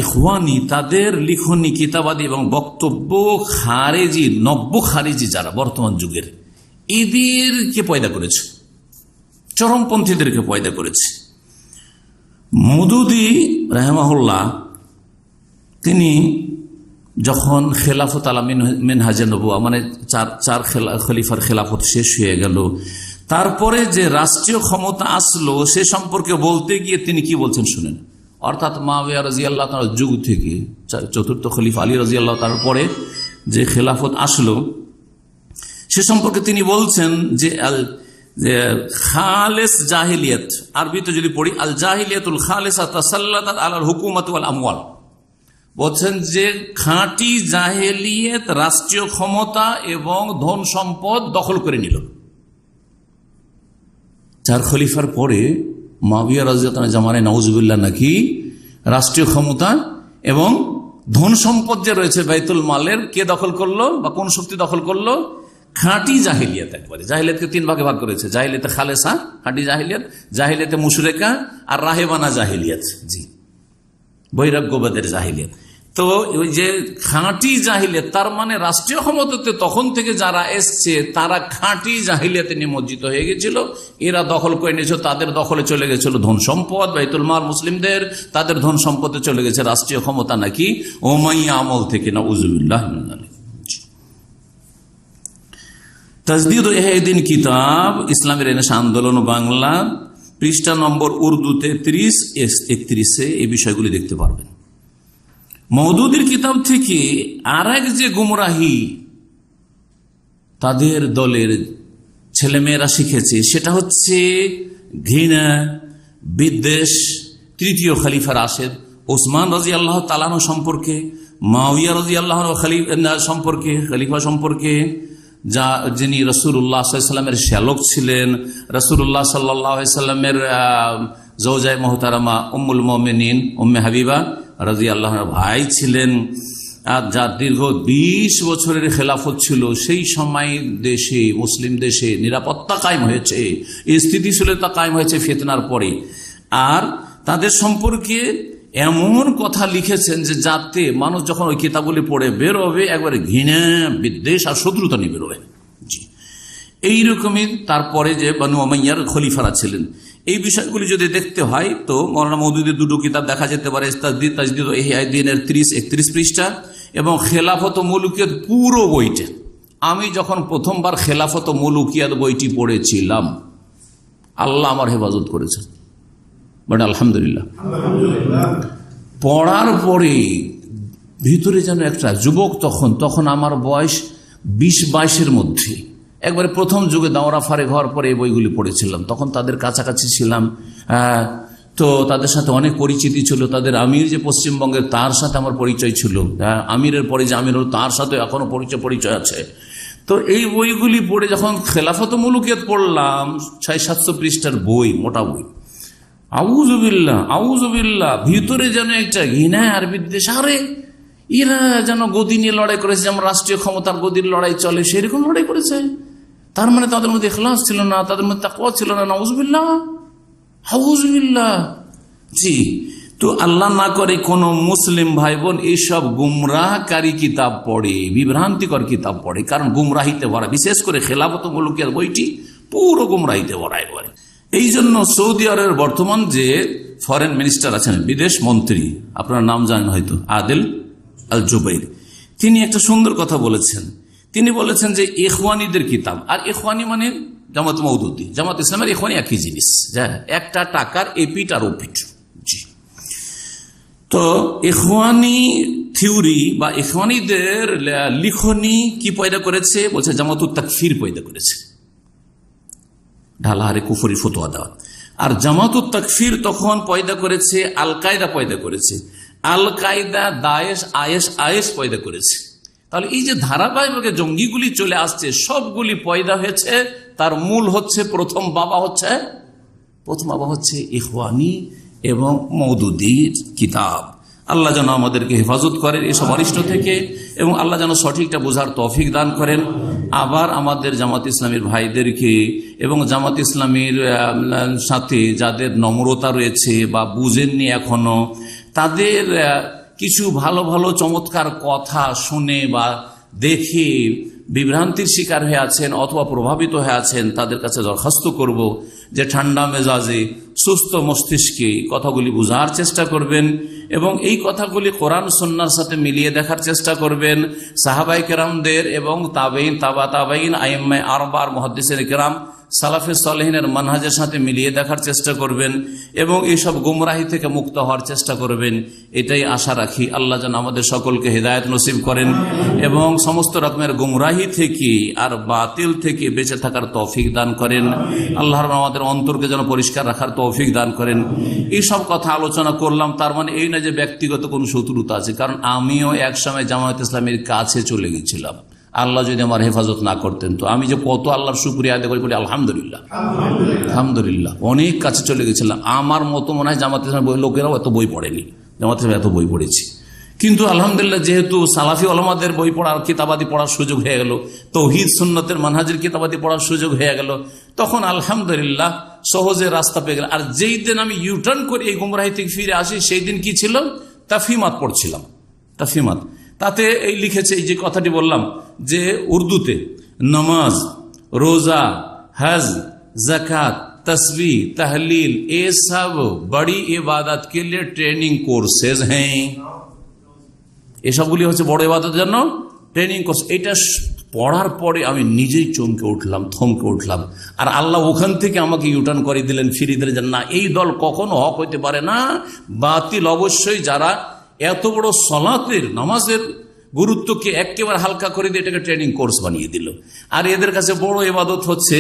ইখওয়ানি তাদের লিখনি কিতাবাদি এবং বক্তব্য খারেজি, নব্য খারেজি যারা বর্তমান যুগের, এদেরকে পয়দা করেছে, চরমপন্থীদেরকে পয়দা করেছে। মওদুদী রাহিমাহুল্লাহ তিনি যখন খেলাফত আলা মিনহাজে নবুয়া, মানে চার খলিফার খেলাফত শেষ হয়ে গেল, তারপরে যে রাষ্ট্রীয় ক্ষমতা আসলো সে সম্পর্কে বলতে গিয়ে তিনি কি বলছেন শুনেন। অর্থাৎ মুআবিয়া রাদিয়াল্লাহু তাআলার যুগ থেকে চতুর্থ খলিফা আলী রাদিয়াল্লাহু তাআলার পরে যে খেলাফত আসলো সে সম্পর্কে তিনি বলছেন যে খালেস জাহিলিয়াত, আরবিতে যদি পড়ি আল জাহিলিয়াতুল খালেসা তাসাল্লাতাত আলাল হুকুমাত ওয়াল আমওয়াল, বলছেন যে খাঁটি জাহেলিয়ত রাষ্ট্রীয় ক্ষমতা এবং ধন সম্পদ দখল করে নিল। চার খলিফার পরে মুআবিয়া রাদিয়াল্লাহু তাআলা জামানায় নাউজুবিল্লাহ নাকি রাষ্ট্রীয় ক্ষমতা এবং ধন সম্পদ যে রয়েছে বাইতুল মালের কে দখল করলো বা কোন শক্তি দখল করলো? খাঁটি জাহিলিয়াত। একবারে জাহিলিয়াতকে তিন ভাগে ভাগ করেছে, জাহিলিয়াতে খালেসা খাঁটি জাহিলিয়াত, জাহিলিয়াতে মুশরিকা, আর রাহেবানা জাহিলিয়াত, জি বৈরাগ্যবাদের জাহিলিয়াত। তো ওই যে খাঁটি জাহিলিয়াত তার মানে রাষ্ট্রীয় ক্ষমতাতে তখন থেকে যারা এসছে তারা খাঁটি জাহিলিয়াতে নিমজ্জিত হয়ে গেছিল, এরা দখল করে নিয়েছিল, তাদের দখলে চলে গেছিল ধন সম্পদ, বাইতুল মাল মুসলিমদের, তাদের ধন সম্পদে চলে গেছে রাষ্ট্রীয় ক্ষমতা নাকি উমাইয়া আমল থেকে, নাউযুবিল্লাহ মিন যালিক। তাজদীদ ও ইহয়াউদ্দিন কিতাব, ইসলামের রেনেসাঁ আন্দোলন বাংলা, পৃষ্ঠা নম্বর উর্দুতে 30-31 এই বিষয়গুলি দেখতে পারবেন। মওদুদীর কিতাব থেকে আর এক যে গুমরাহি তাদের দলের ছেলেমেয়েরা শিখেছে সেটা হচ্ছে ঘৃণা, বিদ্বেষ তৃতীয় খলিফা রাশেদ ওসমান রাদিয়াল্লাহু তাআলা আনহু সম্পর্কে, মুআবিয়া রাদিয়াল্লাহু আনহু সম্পর্কে, খলিফা সম্পর্কে, যা যিনি রাসূলুল্লাহ সাল্লাল্লাহু আলাইহি ওয়াসাল্লামের শ্যালক ছিলেন, রাসূলুল্লাহ সাল্লাল্লাহু আলাইহি ওয়াসাল্লামের জাওজায়ে মুহতারামা উম্মুল মুমিনিন উম্মে হাবিবা রাদিয়াল্লাহু আনহা ভাই ছিলেন, আর যার দীর্ঘ 20 বছরের খেলাফত ছিল। সেই সময় দেশে, মুসলিম দেশে নিরাপত্তা কায়েম হয়েছে, স্থিতিশীলতা কায়েম হয়েছে ফিতনার পরে। আর তাদের সম্পর্কে এমন কথা লিখেছেন যে যাতে মানুষ যখন ওই কিতাবগুলি পড়ে বেরোবে একবারে ঘৃণা, বিদ্বেষ আর শত্রুতা নিয়ে বেরোবে। জি, এইরকমই তারপরে যে বানু উমাইয়ার খলিফারা ছিলেন। এই বিষয়গুলি যদি দেখতে হয় তো মওলানা মওদুদীর দুটো কিতাব দেখা যেতে পারে, তাজদীদ ও ইহয়াউদ্দিনের 30-31 পৃষ্ঠা এবং খেলাফত ও মুলুকিয়াত পুরো বইটা। আমি যখন প্রথমবার খেলাফত ও মুলুকিয়াত বইটি পড়েছিলাম, আল্লাহ আমার হেফাজত করেছেন, বাট আলহামদুলিল্লাহ। পড়ার পরে ভিতরে যেন একটা যুবক, তখন আমার বয়স 20-22-এর মধ্যে, একবারে প্রথম যুগে দাওরা ফারেক হওয়ার পরে এই বইগুলি পড়েছিলাম, তখন তাদের কাছাকাছি ছিলাম। তো তাদের সাথে অনেক পরিচিতি ছিল, তাদের আমির যে পশ্চিমবঙ্গের তার সাথে আমার পরিচয় ছিল, আমিরের পরে যে আমির তার সাথে এখনো পরিচয় আছে। তো এই বইগুলি পড়ে যখন খেলাফত ও মুলুকিয়াত পড়লাম, 600-700 পৃষ্ঠার বই, মোটা বই, আউযুবিল্লাহ ভিতরে যেন একটা ঘৃণা আর বিদ্বেষ। আরে এরা যেন গদি নিয়ে লড়াই করেছে, যেমন রাষ্ট্রীয় ক্ষমতার গদির লড়াই চলে সেরকম লড়াই করেছে। তার মানে তাদের মধ্যে ইখলাস ছিল না, তাদের মধ্যে তাকওয়া ছিল না। নাউযুবিল্লাহ। জি, তো আল্লাহ না করে কোন মুসলিম ভাই বোন এইসব গুমরাহকারী কিতাব পড়ে, বিভ্রান্তিকর কিতাব পড়ে, কারণ গুমরাহিতে ভরা, বিশেষ করে খেলাফত ও মুলুকিয়াত বইটি পুরো গুমরাহিতে ভরা একবারে। এই জন্য সৌদি আরবের বর্তমান যে ফরেন মিনিস্টার আছেন, বিদেশ মন্ত্রী, আপনার নাম জানেন হয়তো, আদেল আল জুবাইর, তিনি একটা সুন্দর কথা বলেছেন। তিনি বলেছেন যে ইখওয়ানিদের কিতাব, আর ইখওয়ানি মানে জামাত মওদুদী, জামাত ইসলামের ইখওয়ানি একই জিনিস, একটা টাকার এপিট আর ওপিট। জি, তো ইখওয়ানি থিওরি বা ইখওয়ানিদের লিখনি কি পয়দা করেছে? বলছে জামাতুত তাকফির পয়দা করেছে, ঢালাহারে কুফরি ফতোয়া দেওয়া। আর জামাতুত তাকফির তখন পয়দা করেছে আল কায়দা পয়দা করেছে, আল কায়দা, দায়েশ, আইএস পয়দা করেছে। তাহলে এই যে ধারাবাহিকভাবে জঙ্গিগুলি চলে আসছে, সবগুলি পয়দা হয়েছে, তার মূল হচ্ছে প্রথম বাবা হচ্ছে ইখওয়ানি এবং মওদুদীর কিতাব। আল্লাহ যেন আমাদেরকে হেফাজত করেন এসব অনিষ্ট থেকে, এবং আল্লাহ যেন সঠিকটা বোঝার তৌফিক দান করেন। আবার আমাদের জামাত ইসলামীর ভাইদেরকে এবং জামাত ইসলামীর সাথে যাদের নম্রতা রয়েছে বা বুঝেননি এখনো, তাদের কিছু ভালো ভালো চমৎকার কথা শুনে বা দেখে বিভ্রান্তির শিকার হয়ে আছেন অথবা প্রভাবিত হয়ে আছেন, তাদের কাছে দরখাস্ত করব যে ঠান্ডা মেজাজে সুস্থ মস্তিষ্কে কথাগুলি বোঝার চেষ্টা করবেন এবং এই কথাগুলি কোরআন সুন্নাহর সাথে মিলিয়ে দেখার চেষ্টা করবেন। সাহাবায়ে কেরামদের এবং তাবেইন, তাবা তাবেইন, আইম্মায়ে আরবা, মুহাদ্দিসিনে কেরাম, সালাফে সালেহিনের মানহাজের সাথে মিলিয়ে দেখার চেষ্টা করবেন এবং এইসব গুমরাহি থেকে মুক্ত হওয়ার চেষ্টা করবেন। এটাই আশা রাখি। আল্লাহ যেন আমাদের সকলকে হেদায়েত নসিব করেন এবং সমস্ত রকমের গুমরাহি থেকে আর বাতিল থেকে বেঁচে থাকার তৌফিক দান করেন। আল্লাহর আমাদের অন্তরকে যেন পরিষ্কার রাখার তৌফিক দান করেন। এইসব কথা আলোচনা করলাম, তার মানে এই না যে ব্যক্তিগত কোনো শত্রুতা আছে, কারণ আমিও একসময় জামায়াত ইসলামীর কাছে চলে গেছিলাম। আল্লাহ যদি আমার হেফাজত না করতেন তো আমি যে কত আল্লাহর শুকরিয়া আদায় করি, আলহামদুলিল্লাহ, আলহামদুলিল্লাহ। অনেক কাছে চলে গেছিলাম। আমার মতো মনে হয় জামাত ইসলামের লোকেরাও এত বই পড়েনি, জামাত ইসলাম এত বই পড়েছি। কিন্তু আলহামদুলিল্লাহ, যেহেতু সালাফি ওলামাদের বই পড়ার, কিতাবাদি পড়ার সুযোগ হয়ে গেল, তৌহিদ সুন্নতের মানহাজের কিতাবাদি পড়ার সুযোগ হয়ে গেল, তখন আলহামদুলিল্লাহ সহজে রাস্তা পেয়ে গেল। আর যেই দিন আমি ইউটার্ন করে এই গুমরাহি থেকে ফিরে আসি, সেই দিন কি ছিল? তাফহিমাত পড়ছিলাম, তাফহিমাত। তাতে এই লিখেছে, এই যে কথাটি বললাম যে উর্দুতে নামাজ, রোজা, হজ, जाकात, तस्बीह, तहलील, ये सब बड़ी इबादत के लिए ट्रेनिंग कोर्सेज हैं। ये सबগুলি হচ্ছে বড় ইবাদতের জন্য ট্রেনিং কোর্স। এটা পড়ার পরে আমি নিজেই চমকে উঠলাম, থমকে উঠলাম। আর আল্লাহ ওখান থেকে আমাকে ইউটার্ন করে দিলেন, ফিরিয়ে দিলেন যে না, এই দল কখনো হক হইতে পারে না, বাতিল অবশ্যই। যারা এত বড় সলাতের, নামাজের গুরুত্বকে একেবারে হালকা করে দিয়ে এটাকে ট্রেনিং কোর্স বানিয়ে দিল। আর এদের কাছে বড় ইবাদত হচ্ছে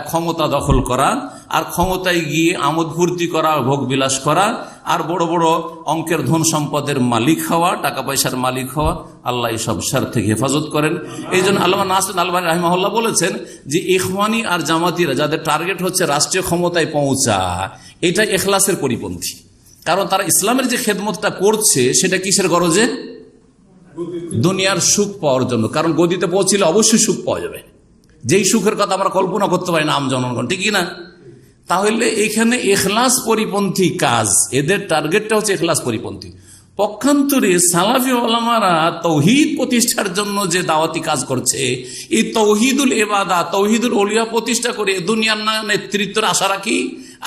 ক্ষমতা দখল করা, আর ক্ষমতায় গিয়ে আমোদ ফুর্তি করা, ভোগ বিলাস করা, আর বড় বড় অঙ্কের ধন সম্পদের মালিক হওয়া, টাকা পয়সার মালিক হওয়া। আল্লাহ এইসব শার থেকে হেফাজত করেন। এই জন্য আল্লামা নাসির আলবানী রাহিমাহুল্লাহ বলেছেন যে ইখওয়ানি আর জামাতিরা যাদের টার্গেট হচ্ছে রাষ্ট্রীয় ক্ষমতায় পৌঁছা, এটা ইখলাসের পরিপন্থী। কারণ তারা ইসলামের যে খেদমতটা করছে সেটা কিসের গরজে? দুনিয়ার সুখ পাওয়ার জন্য। কারণ গদিতে পৌঁছলে অবশ্যই সুখ পাওয়া যাবে, যেই সুখের কথা আমরা কল্পনা করতে পারি না আম জনগণ, ঠিক না? তাহলে এখানে ইখলাস পরিপন্থী কাজ, এদের টার্গেটটা হচ্ছে ইখলাস পরিপন্থী। পক্ষান্তরে সালাফি ওলামারা তৌহিদ প্রতিষ্ঠার জন্য যে দাওয়াতি কাজ করছে, এই তৌহিদুল ইবাদা, তৌহিদুল ওলিয়া প্রতিষ্ঠা করে দুনিয়ার না নেতৃত্বের আশা রাখি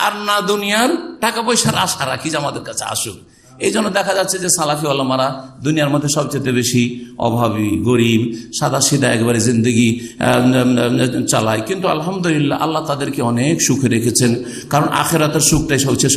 আর না দুনিয়ার টাকা পয়সার আশা রাখি যে আমাদের কাছে আসুক। এই জন্য দেখা যাচ্ছে যে সালাফি ওলামারা দুনিয়ার মধ্যে সবচেয়ে বেশি অভাবী, গরিব, সাদা সিধা একবারে জিন্দগি চালায়। কিন্তু আলহামদুলিল্লাহ আল্লাহ তাদেরকে অনেক সুখে রেখেছেন, কারণ আখেরাতের সুখটাই সবচেয়ে